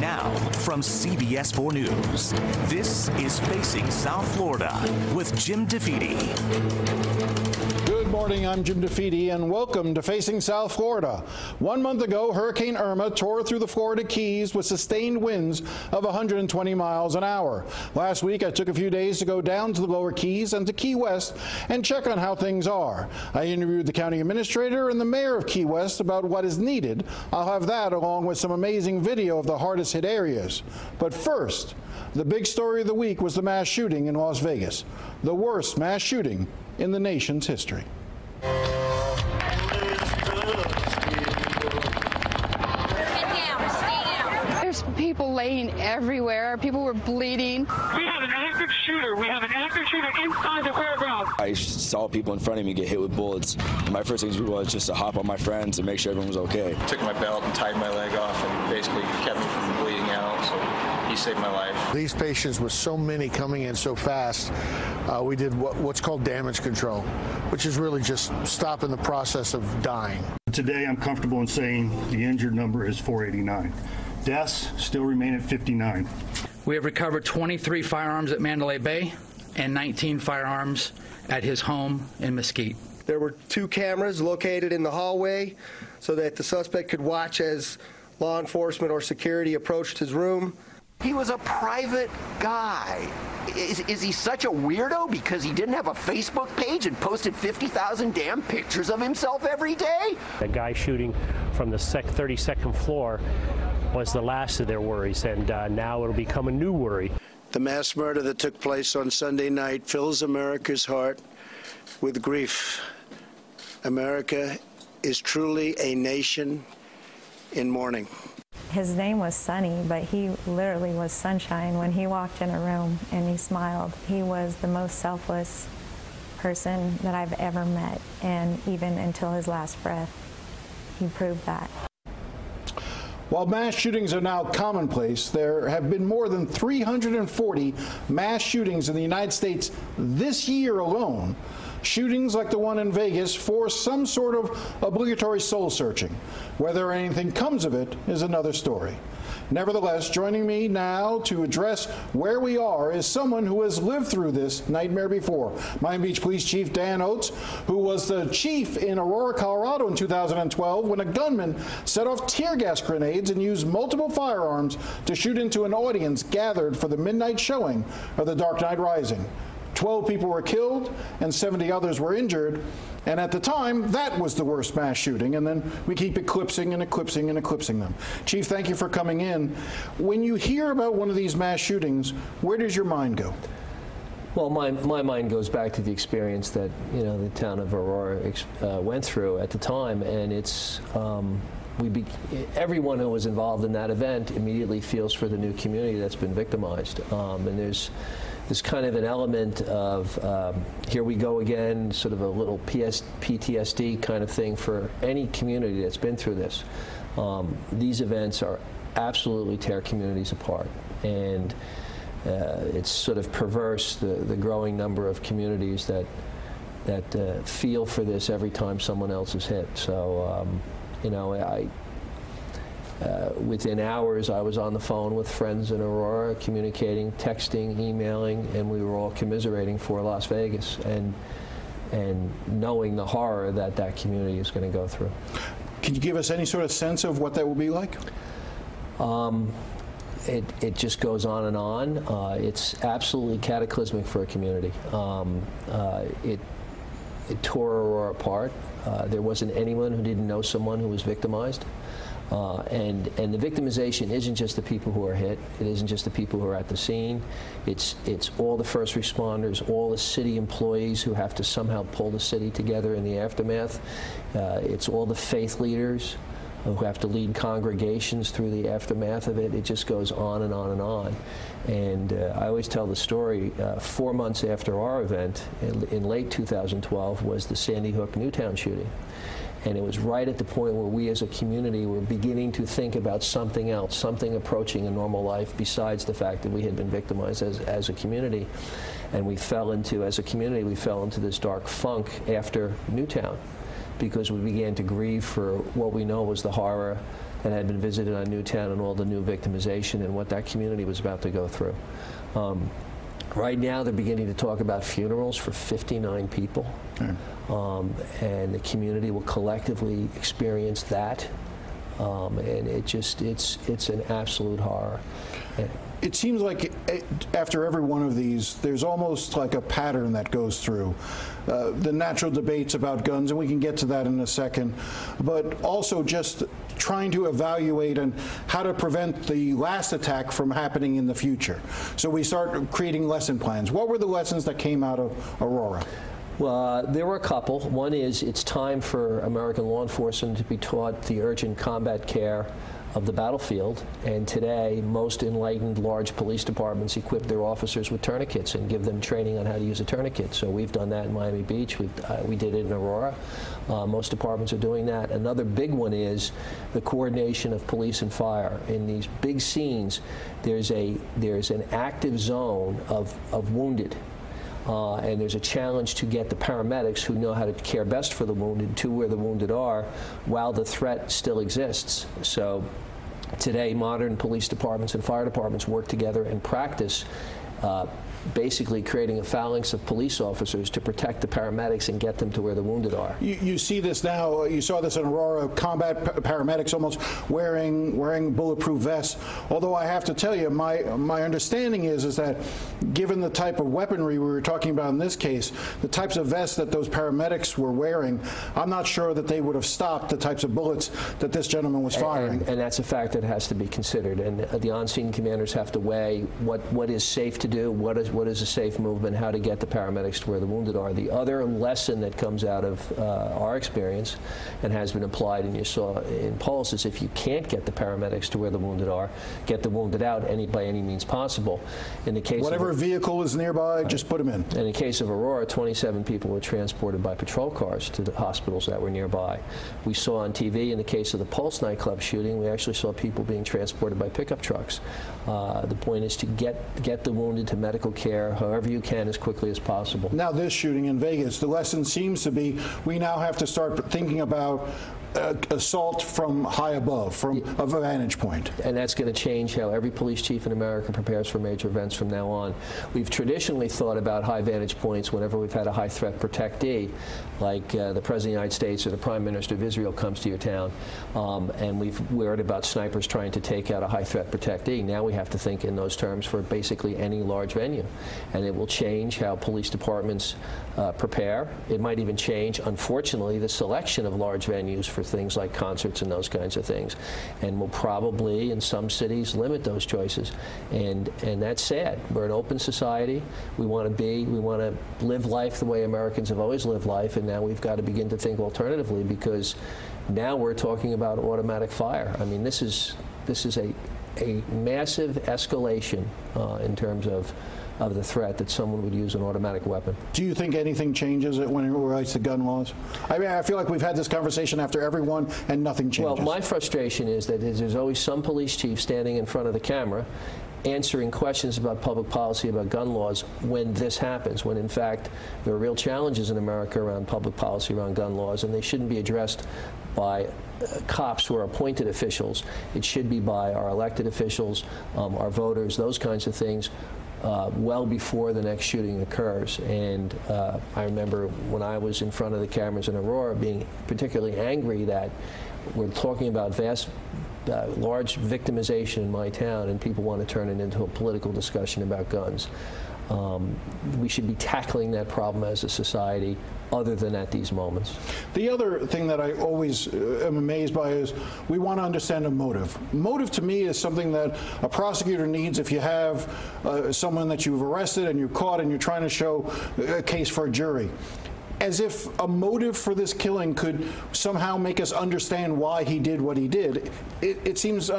Now, from CBS 4 News, this is Facing South Florida with Jim DeFede. Good morning, I'm Jim DeFede, and welcome to Facing South Florida. 1 month ago, Hurricane Irma tore through the Florida Keys with sustained winds of 120 miles an hour. Last week, I took a few days to go down to the lower Keys and to Key West and check on how things are. I interviewed the county administrator and the mayor of Key West about what is needed. I'll have that along with some amazing video of the hardest hit areas. But first, the big story of the week was the mass shooting in Las Vegas, the worst mass shooting in the nation's history. There's people laying everywhere. People were bleeding. We have an active shooter. We have an active shooter inside the fairgrounds. I saw people in front of me get hit with bullets. And my first thing was just to hop on my friends and make sure everyone was okay. Took my belt and tied my leg off and basically kept me from bleeding out. So he saved my life. These patients with so many coming in so fast, we did what's called damage control, which is really just stopping the process of dying. Today, I'm comfortable in saying the injured number is 489. Deaths still remain at 59. We have recovered 23 firearms at Mandalay Bay and 19 firearms at his home in Mesquite. There were 2 cameras located in the hallway so that the suspect could watch as law enforcement or security approached his room. He was a private guy. Is he such a weirdo because he didn't have a Facebook page and posted 50,000 damn pictures of himself every day? The guy shooting from the 32nd floor was the last of their worries, and now it'll become a new worry. The mass murder that took place on Sunday night fills America's heart with grief. America is truly a nation in mourning. His name was Sonny, but he literally was sunshine. When he walked in a room and he smiled, he was the most selfless person that I've ever met, and even until his last breath, he proved that. While mass shootings are now commonplace, there have been more than 340 mass shootings in the United States this year alone. Shootings like the one in Vegas force some sort of obligatory soul searching. Whether anything comes of it is another story. Nevertheless, joining me now to address where we are is someone who has lived through this nightmare before. Miami Beach Police Chief Dan Oates, who was the chief in Aurora, Colorado in 2012 when a gunman set off tear gas grenades and used multiple firearms to shoot into an audience gathered for the midnight showing of The Dark Knight Rising. 12 people were killed and 70 others were injured. And at the time, that was the worst mass shooting. And then we keep eclipsing and eclipsing and eclipsing them. Chief, thank you for coming in. When you hear about one of these mass shootings, where does your mind go? Well, my mind goes back to the experience that, the town of Aurora went through at the time. And it's, everyone who was involved in that event immediately feels for the new community that's been victimized. And there's kind of an element of here we go again, sort of a little PTSD kind of thing for any community that's been through this. These events are absolutely tear communities apart, and it's sort of perverse, the growing number of communities that feel for this every time someone else is hit. So, within hours, I was on the phone with friends in Aurora, communicating, texting, emailing, and we were all commiserating for Las Vegas and knowing the horror that community is going to go through. Can you give us any sort of sense of what that will be like? It just goes on and on. It's absolutely cataclysmic for a community. It tore Aurora apart. There wasn't anyone who didn't know someone who was victimized. And the victimization isn't just the people who are hit. It isn't just the people who are at the scene. It's all the first responders, all the city employees who have to somehow pull the city together in the aftermath. It's all the faith leaders who have to lead congregations through the aftermath of it. It just goes on and on and on. And I always tell the story, 4 months after our event, in late 2012, was the Sandy Hook Newtown shooting. And it was right at the point where we as a community were beginning to think about something else, something approaching a normal life besides the fact that we had been victimized as a community. And we fell into, as a community, we fell into this dark funk after Newtown, because we began to grieve for what we know was the horror that had been visited on Newtown and all the new victimization and what that community was about to go through. Right now, they're beginning to talk about funerals for 59 people, and the community will collectively experience that, and it's an absolute horror. It seems like after every one of these, there's almost like a pattern that goes through. The natural debates about guns, and we can get to that in a second, but also just trying to evaluate and how to prevent the last attack from happening in the future. So we start creating lesson plans. What were the lessons that came out of Aurora? Well, there were a couple. One is it's time for American law enforcement to be taught the urgent combat care of the battlefield, and today most enlightened large police departments equip their officers with tourniquets and give them training on how to use a tourniquet. So we've done that in Miami Beach. We did it in Aurora. Most departments are doing that. Another big one is the coordination of police and fire. In these big scenes, there's an active zone of wounded. And there's a challenge to get the paramedics who know how to care best for the wounded to where the wounded are while the threat still exists. So today, modern police departments and fire departments work together and practice basically creating a phalanx of police officers to protect the paramedics and get them to where the wounded are. You see this now, you saw this in Aurora, combat paramedics almost wearing bulletproof vests. Although I have to tell you, my understanding is that given the type of weaponry we were talking about in this case, the types of vests that those paramedics were wearing, I'm not sure that they would have stopped the types of bullets that this gentleman was firing. And that's a fact that has to be considered. And the on-scene commanders have to weigh what is safe to do, what is a safe movement, how to get the paramedics to where the wounded are. The other lesson that comes out of our experience and has been applied, and you saw in Pulse, is if you can't get the paramedics to where the wounded are, get the wounded out by any means possible. In the case whatever vehicle is nearby, just put them in. In the case of Aurora, 27 people were transported by patrol cars to the hospitals that were nearby. We saw on TV, in the case of the Pulse nightclub shooting, we actually saw people being transported by pickup trucks. The point is to get the wounded to medical care however you can as quickly as possible. Now this shooting in Vegas, the lesson seems to be we now have to start thinking about assault from high above, from a vantage point. And that's going to change how every police chief in America prepares for major events from now on. We've traditionally thought about high vantage points whenever we've had a high threat protectee, like the President of the United States or the Prime Minister of Israel comes to your town, and we've worried about snipers trying to take out a high threat protectee. Now we have to think in those terms for basically any large venue, and it will change how police departments prepare. It might even change, unfortunately, the selection of large venues for things like concerts and those kinds of things, and will probably in some cities limit those choices, and that's sad. We're an open society. We want to live life the way Americans have always lived life, and now we've got to begin to think alternatively, because now we're talking about automatic fire. I mean, this is a massive escalation in terms of the threat that someone would use an automatic weapon. Do you think anything changes when it relates to gun laws? I mean, I feel like we've had this conversation after every one and nothing changes. Well, my frustration is that there's always some police chief standing in front of the camera answering questions about public policy, about gun laws, when this happens, when in fact there are real challenges in America around public policy around gun laws, and they shouldn't be addressed by cops who are appointed officials. It should be by our elected officials, our voters, those kinds of things, well before the next shooting occurs. And I remember when I was in front of the cameras in Aurora being particularly angry that we're talking about large victimization in my town, and people want to turn it into a political discussion about guns. We should be tackling that problem as a society other than at these moments. The other thing that I always am amazed by is we want to understand a motive. Motive to me is something that a prosecutor needs if you have someone that you've arrested and you've caught and you're trying to show a case for a jury. As if a motive for this killing could somehow make us understand why he did what he did. It seems,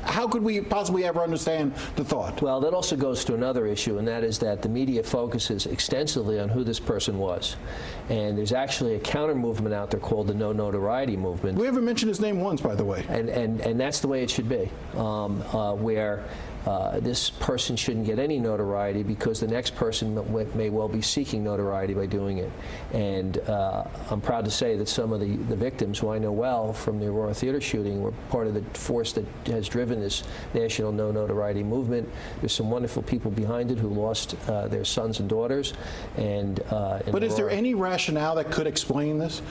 how could we possibly ever understand the thought? Well, that also goes to another issue, and that is that the media focuses extensively on who this person was. And there's actually a counter movement out there called the no notoriety movement. We haven't mentioned his name once, by the way. And that's the way it should be, where this person shouldn't get any notoriety because the next person may well be seeking notoriety by doing it. And I'm proud to say that some of the victims, who I know well from the Aurora Theater shooting, were part of the force that has driven this national no notoriety movement. There's some wonderful people behind it who lost their sons and daughters. And but is there any rationale that could explain this?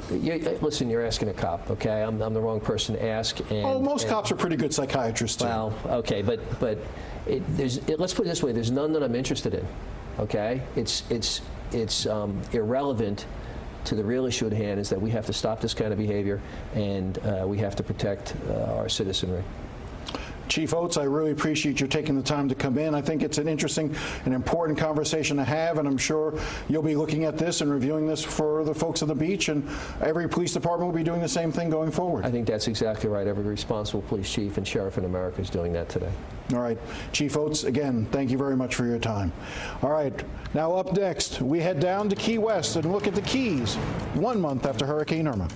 Listen, you're asking a cop, okay? I'm the wrong person to ask. And, most cops are pretty good psychiatrists, too. Well, okay, but let's put it this way: there's none that I'm interested in. Okay, it's irrelevant to the real issue at hand, is that we have to stop this kind of behavior, and we have to protect our citizenry. Chief Oates, I really appreciate you taking the time to come in. I think it's an interesting and important conversation to have, and I'm sure you'll be looking at this and reviewing this for the folks on the beach, and every police department will be doing the same thing going forward. I think that's exactly right. Every responsible police chief and sheriff in America is doing that today. All right. Chief Oates, again, thank you very much for your time. All right. Now up next, we head down to Key West and look at the Keys 1 month after Hurricane Irma.